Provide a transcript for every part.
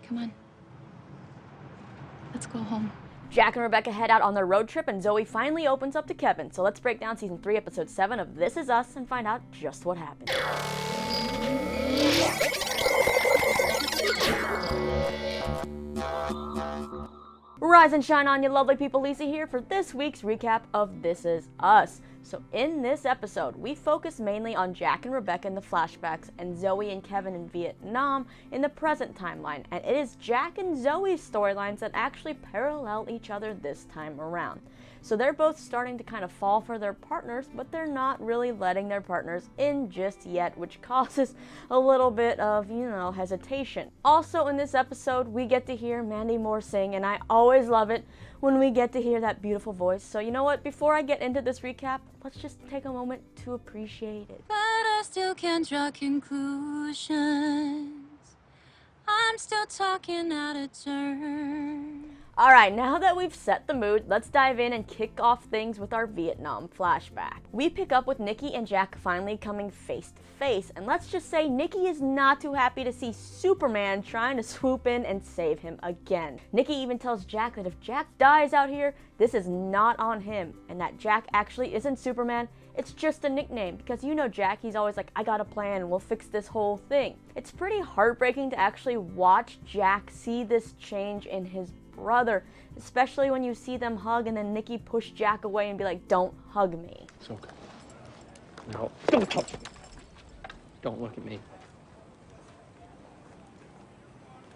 Come on. Let's go home. Jack and Rebecca head out on their road trip, and Zoe finally opens up to Kevin. So let's break down Season 3, Episode 7 of This Is Us and find out just what happened. Rise and shine on, you lovely people. Lisa here for this week's recap of This Is Us. So in this episode, we focus mainly on Jack and Rebecca in the flashbacks and Zoe and Kevin in Vietnam in the present timeline. And it is Jack and Zoe's storylines that actually parallel each other this time around. So they're both starting to kind of fall for their partners, but they're not really letting their partners in just yet, which causes a little bit of, hesitation. Also in this episode, we get to hear Mandy Moore sing, and I always love it when we get to hear that beautiful voice. So you know what, before I get into this recap, let's just take a moment to appreciate it. But I still can't draw conclusions. I'm still talking out of turn. Alright, now that we've set the mood, let's dive in and kick off things with our Vietnam flashback. We pick up with Nikki and Jack finally coming face to face, and let's just say Nikki is not too happy to see Superman trying to swoop in and save him again. Nikki even tells Jack that if Jack dies out here, this is not on him, and that Jack actually isn't Superman. It's just a nickname, because you know Jack, he's always like, I got a plan, we'll fix this whole thing. It's pretty heartbreaking to actually watch Jack see this change in his brother, especially when you see them hug and then Nikki push Jack away and be like, don't hug me. It's okay. No, don't touch me. Don't look at me.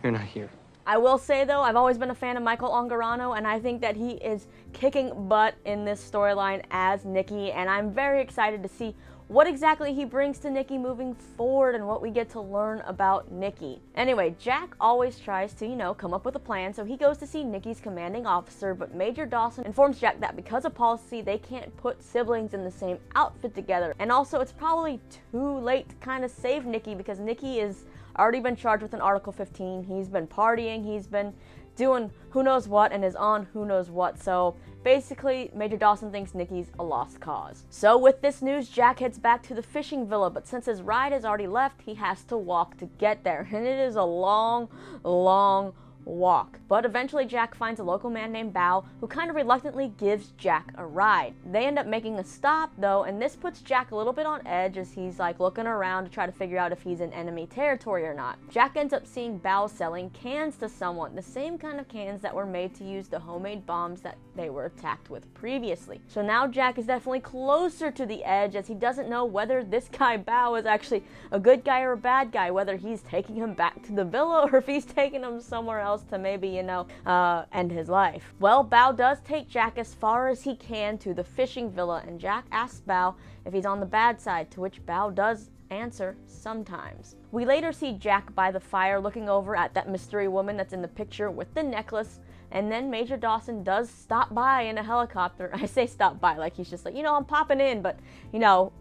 You're not here. I will say though, I've always been a fan of Michael Angarano, and I think that he is kicking butt in this storyline as Nikki, and I'm very excited to see what exactly he brings to Nikki moving forward and what we get to learn about Nikki. Anyway, Jack always tries to, come up with a plan, so he goes to see Nikki's commanding officer, but Major Dawson informs Jack that because of policy, they can't put siblings in the same outfit together. And also, it's probably too late to kind of save Nikki because Nikki is already been charged with an Article 15. He's been partying, he's been doing who knows what and is on who knows what. So basically, Major Dawson thinks Nikki's a lost cause. So with this news, Jack heads back to the fishing villa, but since his ride has already left, he has to walk to get there. And it is a long, long walk. But eventually Jack finds a local man named Bao who kind of reluctantly gives Jack a ride. They end up making a stop though, and this puts Jack a little bit on edge as he's like looking around to try to figure out if he's in enemy territory or not. Jack ends up seeing Bao selling cans to someone, the same kind of cans that were made to use the homemade bombs that they were attacked with previously. So now Jack is definitely closer to the edge as he doesn't know whether this guy Bao is actually a good guy or a bad guy, whether he's taking him back to the villa or if he's taking him somewhere else to maybe, end his life. Well, Bao does take Jack as far as he can to the fishing villa, and Jack asks Bao if he's on the bad side, to which Bao does answer sometimes. We later see Jack by the fire looking over at that mystery woman that's in the picture with the necklace, and then Major Dawson does stop by in a helicopter. I say stop by like he's just like, I'm popping in, but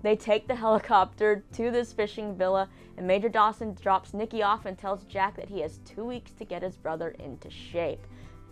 they take the helicopter to this fishing villa, and Major Dawson drops Nikki off and tells Jack that he has 2 weeks to get his brother into shape.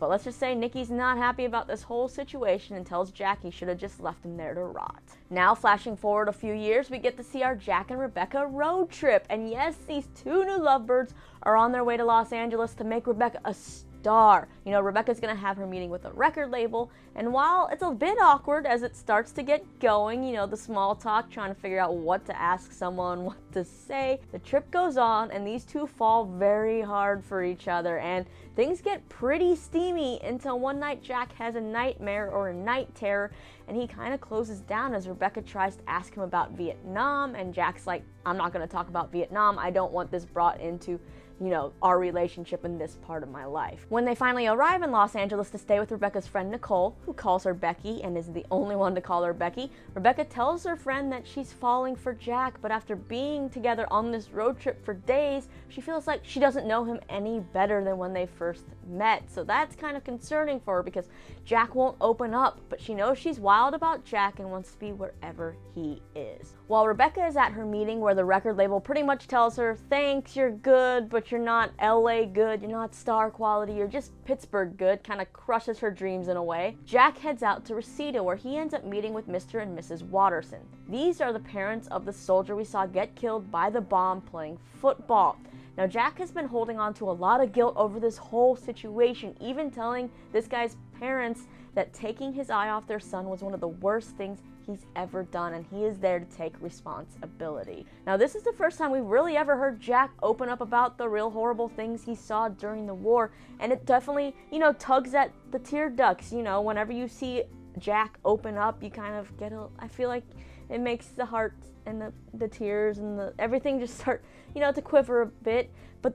But let's just say Nikki's not happy about this whole situation and tells Jack he should have just left him there to rot. Now, flashing forward a few years, we get to see our Jack and Rebecca road trip. And yes, these two new lovebirds are on their way to Los Angeles to make Rebecca a star. Rebecca's gonna have her meeting with a record label, and while it's a bit awkward as it starts to get going, the small talk, trying to figure out what to ask someone, what to say, the trip goes on, and these two fall very hard for each other, and things get pretty steamy until one night Jack has a nightmare or a night terror, and he kind of closes down as Rebecca tries to ask him about Vietnam, and Jack's like, I'm not going to talk about Vietnam, I don't want this brought into our relationship in this part of my life. When they finally arrive in Los Angeles to stay with Rebecca's friend Nicole, who calls her Becky and is the only one to call her Becky, Rebecca tells her friend that she's falling for Jack, but after being together on this road trip for days, she feels like she doesn't know him any better than when they first met. So that's kind of concerning for her because Jack won't open up, but she knows she's wild about Jack and wants to be wherever he is. While Rebecca is at her meeting where the record label pretty much tells her, thanks, you're good, but you're not LA good, you're not star quality, you're just Pittsburgh good, kind of crushes her dreams in a way, Jack heads out to Reseda where he ends up meeting with Mr. and Mrs. Watterson. These are the parents of the soldier we saw get killed by the bomb playing football. Now, Jack has been holding on to a lot of guilt over this whole situation, even telling this guy's parents that taking his eye off their son was one of the worst things he's ever done, and he is there to take responsibility. Now, this is the first time we really ever heard Jack open up about the real horrible things he saw during the war, and it definitely, tugs at the tear ducts. Whenever you see Jack open up, you kind of get I feel like it makes the heart and the tears and everything just start, to quiver a bit. But,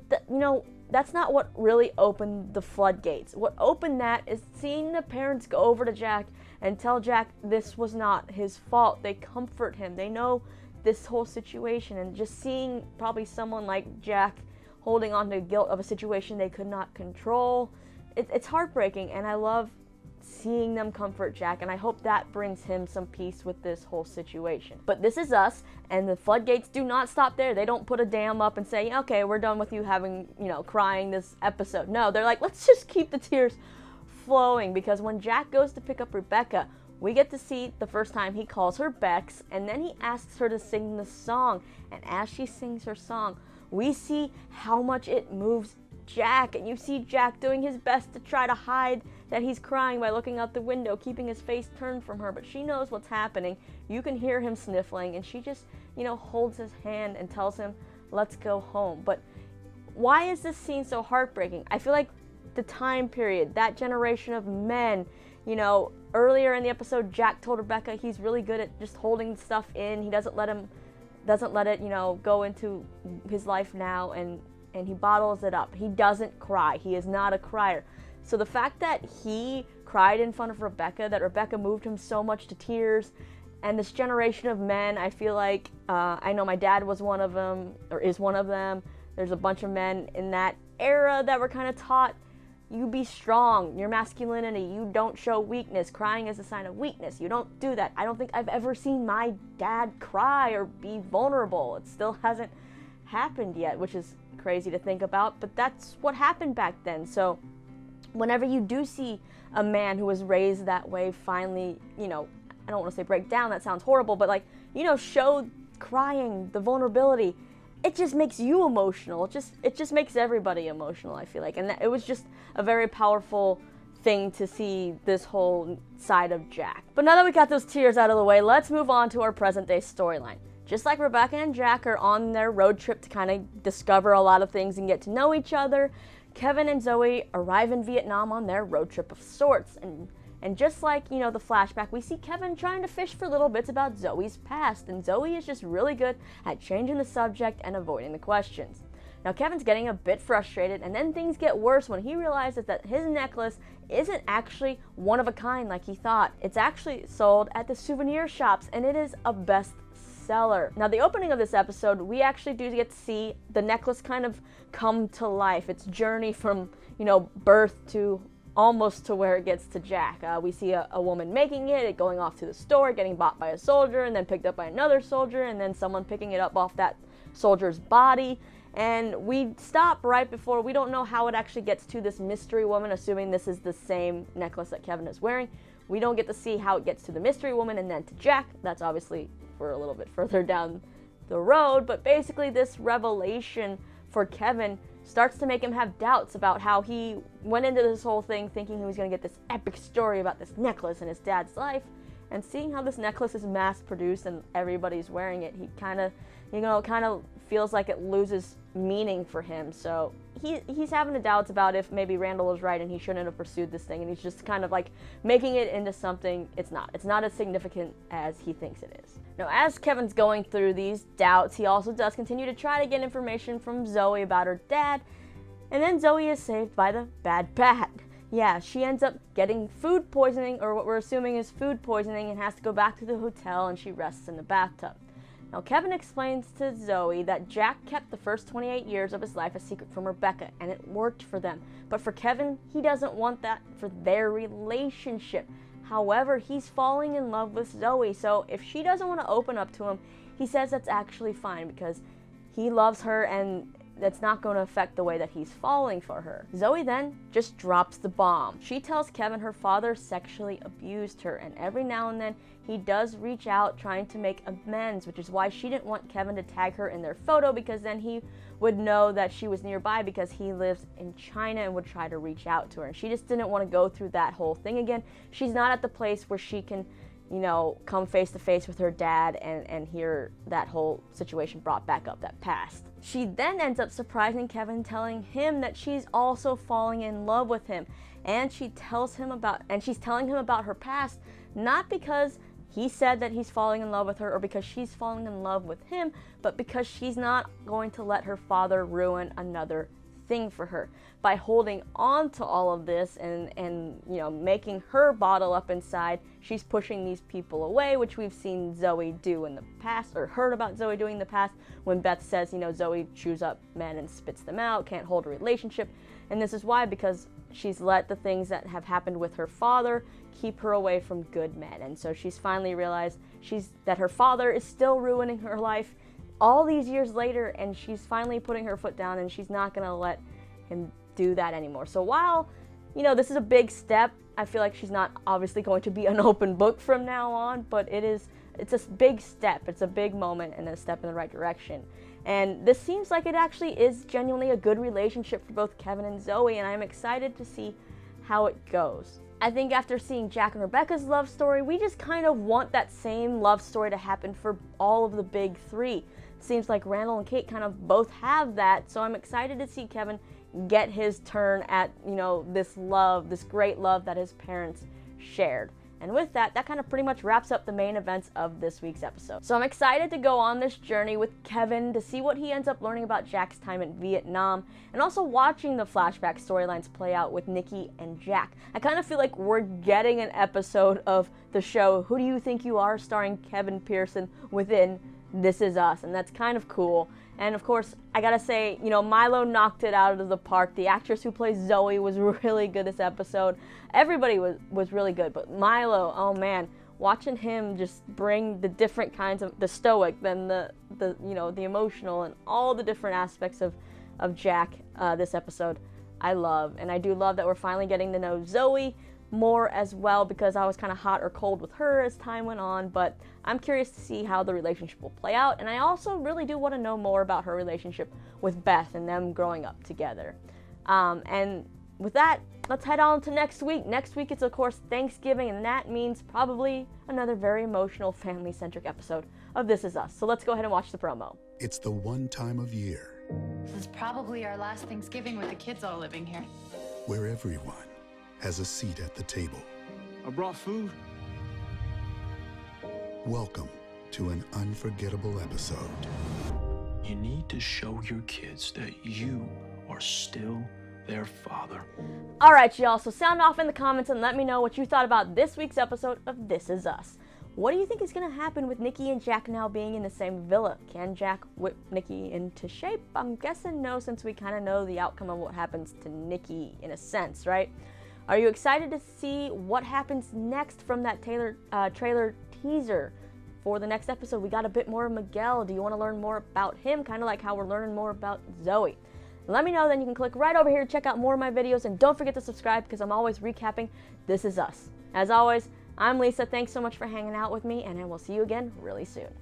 that's not what really opened the floodgates. What opened that is seeing the parents go over to Jack and tell Jack this was not his fault. They comfort him. They know this whole situation, and just seeing probably someone like Jack holding on to guilt of a situation they could not control, it's heartbreaking, and I love seeing them comfort Jack, and I hope that brings him some peace with this whole situation. But this is us, and the floodgates do not stop there. They don't put a dam up and say, okay, we're done with you having, crying this episode. No, they're like, let's just keep the tears flowing, because when Jack goes to pick up Rebecca, we get to see the first time he calls her Bex, and then he asks her to sing the song, and as she sings her song, we see how much it moves Jack, and you see Jack doing his best to try to hide that he's crying by looking out the window, keeping his face turned from her, but she knows what's happening. You can hear him sniffling, and she just, holds his hand and tells him, let's go home. But why is this scene so heartbreaking? I feel like the time period, that generation of men, earlier in the episode, Jack told Rebecca he's really good at just holding stuff in. He doesn't let it, go into his life now, and he bottles it up. He doesn't cry. He is not a crier. So the fact that he cried in front of Rebecca, that Rebecca moved him so much to tears, and this generation of men, I feel like, I know my dad was one of them, or is one of them. There's a bunch of men in that era that were kind of taught, you be strong, your masculinity, you don't show weakness, crying is a sign of weakness, you don't do that. I don't think I've ever seen my dad cry or be vulnerable. It still hasn't happened yet, which is crazy to think about, but that's what happened back then. So whenever you do see a man who was raised that way finally, I don't want to say break down, that sounds horrible, but show crying, the vulnerability, it just makes you emotional. It just makes everybody emotional, I feel like. And it was just a very powerful thing to see this whole side of Jack. But now that we got those tears out of the way, let's move on to our present day storyline. Just like Rebecca and Jack are on their road trip to kind of discover a lot of things and get to know each other, Kevin and Zoe arrive in Vietnam on their road trip of sorts. And just like, the flashback, we see Kevin trying to fish for little bits about Zoe's past, and Zoe is just really good at changing the subject and avoiding the questions. Now, Kevin's getting a bit frustrated, and then things get worse when he realizes that his necklace isn't actually one of a kind like he thought. It's actually sold at the souvenir shops, and it is a bestseller. Now, the opening of this episode, we actually do get to see the necklace kind of come to life. Its journey from, birth to almost to where it gets to Jack. We see a woman making it going off to the store, getting bought by a soldier, and then picked up by another soldier, and then someone picking it up off that soldier's body. And we stop right before, we don't know how it actually gets to this mystery woman, assuming this is the same necklace that Kevin is wearing. We don't get to see how it gets to the mystery woman and then to Jack. That's obviously for a little bit further down the road, but basically this revelation for Kevin starts to make him have doubts about how he went into this whole thing thinking he was going to get this epic story about this necklace in his dad's life, and seeing how this necklace is mass produced and everybody's wearing it, he kind of feels like it loses meaning for him. So he's having the doubts about if maybe Randall was right and he shouldn't have pursued this thing, and he's just kind of like making it into something it's not as significant as he thinks it is. Now, as Kevin's going through these doubts, he also does continue to try to get information from Zoe about her dad, and then Zoe is saved by the bad bat. Yeah, she ends up getting food poisoning, or what we're assuming is food poisoning, and has to go back to the hotel, and she rests in the bathtub. Now, Kevin explains to Zoe that Jack kept the first 28 years of his life a secret from Rebecca, and it worked for them. But for Kevin, he doesn't want that for their relationship. However, he's falling in love with Zoe, so if she doesn't want to open up to him, he says that's actually fine because he loves her, and that's not going to affect the way that he's falling for her. Zoe then just drops the bomb. She tells Kevin her father sexually abused her, and every now and then he does reach out trying to make amends, which is why she didn't want Kevin to tag her in their photo, because then he would know that she was nearby because he lives in China and would try to reach out to her. And she just didn't want to go through that whole thing again. She's not at the place where she can, you know, come face to face with her dad and hear that whole situation brought back up, that past. She then ends up surprising Kevin, telling him that she's also falling in love with him. And she's telling him about her past, not because he said that he's falling in love with her or because she's falling in love with him, but because she's not going to let her father ruin another thing for her. By holding on to all of this and you know, making her bottle up inside, she's pushing these people away, which we've seen Zoe do in the past, or heard about Zoe doing in the past, when Beth says, you know, Zoe chews up men and spits them out, can't hold a relationship. And this is why, because she's let the things that have happened with her father keep her away from good men. And so she's finally realized that her father is still ruining her life all these years later, and she's finally putting her foot down, and she's not going to let him do that anymore. So while, you know, this is a big step, I feel like she's not obviously going to be an open book from now on, but it's a big step. It's a big moment and a step in the right direction. And this seems like it actually is genuinely a good relationship for both Kevin and Zoe, and I'm excited to see how it goes. I think after seeing Jack and Rebecca's love story, we just kind of want that same love story to happen for all of the big three. Seems like Randall and Kate kind of both have that, so I'm excited to see Kevin get his turn at, you know, this love, this great love that his parents shared. And with that, that kind of pretty much wraps up the main events of this week's episode. So I'm excited to go on this journey with Kevin to see what he ends up learning about Jack's time in Vietnam, and also watching the flashback storylines play out with Nikki and Jack. I kind of feel like we're getting an episode of the show Who Do You Think You Are, starring Kevin Pearson within This Is Us, and that's kind of cool. And of course, I gotta say, you know, Milo knocked it out of the park. The actress who plays Zoe was really good this episode. Everybody was really good, but Milo, oh man, watching him just bring the different kinds of, the stoic, then the you know, the emotional, and all the different aspects of Jack this episode, I love. And I do love that we're finally getting to know Zoe more as well, because I was kind of hot or cold with her as time went on, but I'm curious to see how the relationship will play out, and I also really do want to know more about her relationship with Beth and them growing up together. And with that, let's head on to next week. Next week it's of course Thanksgiving, and that means probably another very emotional family-centric episode of This Is Us. So let's go ahead and watch the promo. It's the one time of year This is probably our last Thanksgiving with the kids all living here. where everyone has a seat at the table. I brought food. Welcome to an unforgettable episode. You need to show your kids that you are still their father. Alright y'all, so sound off in the comments and let me know what you thought about this week's episode of This Is Us. What do you think is going to happen with Nikki and Jack now being in the same villa? Can Jack whip Nikki into shape? I'm guessing no, since we kind of know the outcome of what happens to Nikki in a sense, right? Are you excited to see what happens next from that trailer teaser for the next episode? We got a bit more of Miguel. Do you want to learn more about him? Kind of like how we're learning more about Zoe. Let me know, then you can click right over here to check out more of my videos, and don't forget to subscribe because I'm always recapping This Is Us. As always, I'm Lisa. Thanks so much for hanging out with me, and I will see you again really soon.